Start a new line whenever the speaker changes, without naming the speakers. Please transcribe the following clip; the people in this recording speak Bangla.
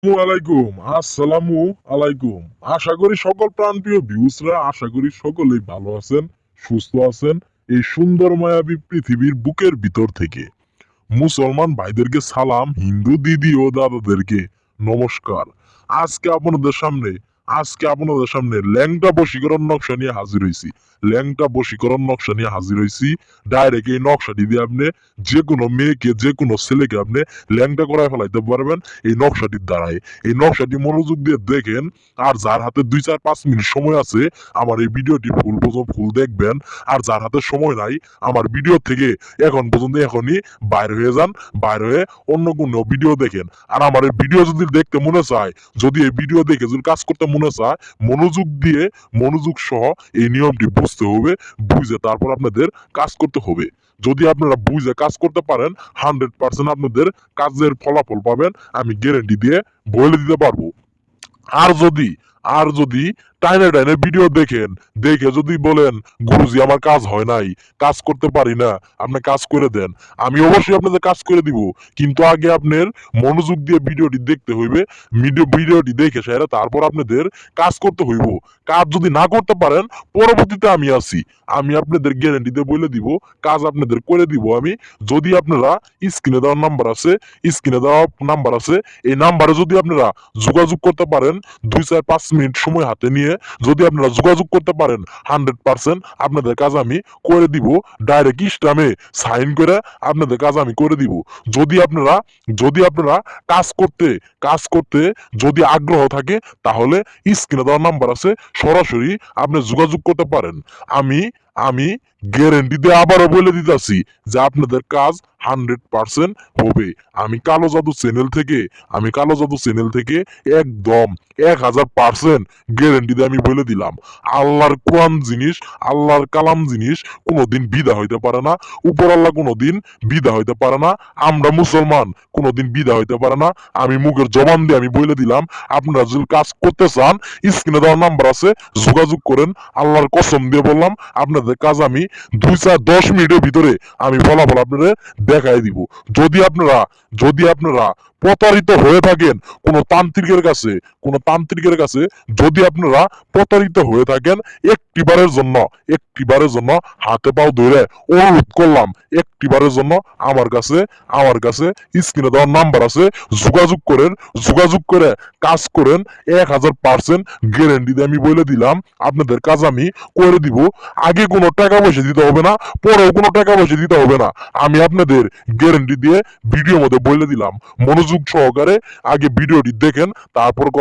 আসসালামু আলাইকুম। আশা করি সকল প্রাণপ্রিয় ভিউসরা আশা করি সকলেই ভালো আছেন, সুস্থ আছেন এই সুন্দর মায়াবী পৃথিবীর বুকের ভিতর থেকে। মুসলমান ভাইদেরকে সালাম, হিন্দু দিদি ও দাদাদেরকে নমস্কার। আজকে আপনাদের সামনে আজকে আপনাদের সামনে ল্যাংটা বশীকরণ নকশা নিয়ে হাজির হয়েছি। ল্যাংটা বশীকরণ নকশা নিয়ে হাজির হয়েছি। ডাইরেক্ট এই নকশাটি দিয়ে আপনি যে কোনো মেয়েকে যে কোনো ছেলেকে আপনি ল্যাংটা করায় ফেলাইতে পারবেন এই নকশাটির দ্বারাই। এই নকশাটি মনোযোগ দিয়ে দেখেন, আর যার হাতে 2-4-5 মিনিট সময় আছে আমার এই ভিডিওটি ফুল দেখবেন। আর যার হাতে সময় নাই আমার ভিডিও থেকে এখন পর্যন্ত এখনই বাইরে হয়ে যান, বাইরে হয়ে অন্য কোনো ভিডিও দেখেন। আর আমার এই ভিডিও যদি দেখতে মনে চায়, যদি এই ভিডিও দেখে যদি কাজ করতে মনে চায়, মনোযোগ সহ এই নিয়মটি বুঝতে হবে, বুঝে তারপর আপনাদের কাজ করতে হবে। যদি আপনারা বুঝে কাজ করতে পারেন 100% আপনাদের কাজের ফলাফল পাবেন, আমি গ্যারেন্টি দিয়ে বলে দিতে পারবো। আর যদি আর যদি টাইনে টাইনে ভিডিও দেখেন, দেখে যদি বলেন গুরুজি আমার কাজ হয় নাই, কাজ করতে পারি না, আপনি কাজ করে দেন, আমি অবশ্যই আপনাদের কাজ করে দিব। কিন্তু আগে আপনার মনোযোগ দিয়ে ভিডিওটি দেখতে হইবে। ভিডিওটি দেখে সেরা তারপর আপনাদের কাজ করতে হইব। কাজ যদি না করতে পারেন পরবর্তীতে আমি আছি, আমি আপনাদের গ্যারান্টি দিয়ে বলে দিব, কাজ আপনাদের করে দিব আমি। যদি আপনারা স্ক্রিনে দেওয়া নাম্বার আছে এই নাম্বারে যদি আপনারা যোগাযোগ করতে পারেন, 2-4-5 মিনিট সময় হাতে নিয়ে যদি আপনারা যোগাযোগ করতে পারেন 100% আপনাদের কাজ আমি করে দিব। ডাইরেক্ট ইস্টামে সাইন করে আপনাদের কাজ আমি করে দিব। যদি আপনারা কাজ করতে যদি আগ্রহ থাকে তাহলে স্ক্রিনে দেওয়া নাম্বার আছে, সরাসরি আপনি যোগাযোগ করতে পারেন। আমি আমি গ্যারেন্টি দিয়ে আবারও বলে দিতেছি যে আপনাদের কাজ 100% হবে। আমি কালো জাদু চ্যানেল থেকে একদম 1000% গ্যারেন্টি দিয়ে আমি বলে দিলাম। আল্লাহর কোরআন জিনিস, আল্লাহর কালাম জিনিস কোনোদিন বিদা হইতে পারে না। উপর আল্লাহ কোনোদিন বিদা হইতে পারে না। আমরা মুসলমান কোনোদিন বিদা হইতে পারে না। আমি মুখের জবান দিয়ে আমি বলে দিলাম। আপনারা যদি কাজ করতে চান স্ক্রিনে দেওয়ার নাম্বার আছে, যোগাযোগ করেন। আল্লাহর কসম দিয়ে বললাম আপনাদের কাজ আমি 2-4-10 মিনিটের ভিতরে আমি ফলাফল আপনাদের দেখাই দিব। যদি আপনারা প্রতারিত হয়ে থাকেন কোনো তান্ত্রিকের কাছে যদি আপনারা প্রতারিত হয়ে থাকেন, একটিবারের জন্য হাতে পাও ধরে অনুরোধ করলাম, একটিবারের জন্য আমার কাছে স্ক্রিনে দেওয়ার নাম্বার আছে, যোগাযোগ করে কাজ করেন। 1000% গ্যারেন্টি দিয়ে আমি বলে দিলাম আপনাদের কাজ আমি করে দিব। আগে কোনো টাকা পয়সা দিতে হবে না, পরেও কোনো টাকা পয়সা দিতে হবে না। আমি আপনাদের গ্যারেন্টি দিয়ে ভিডিওর মধ্যে বলে দিলাম। মনোযোগ সহকারে আগে ভিডিওটি দেখেন, তারপর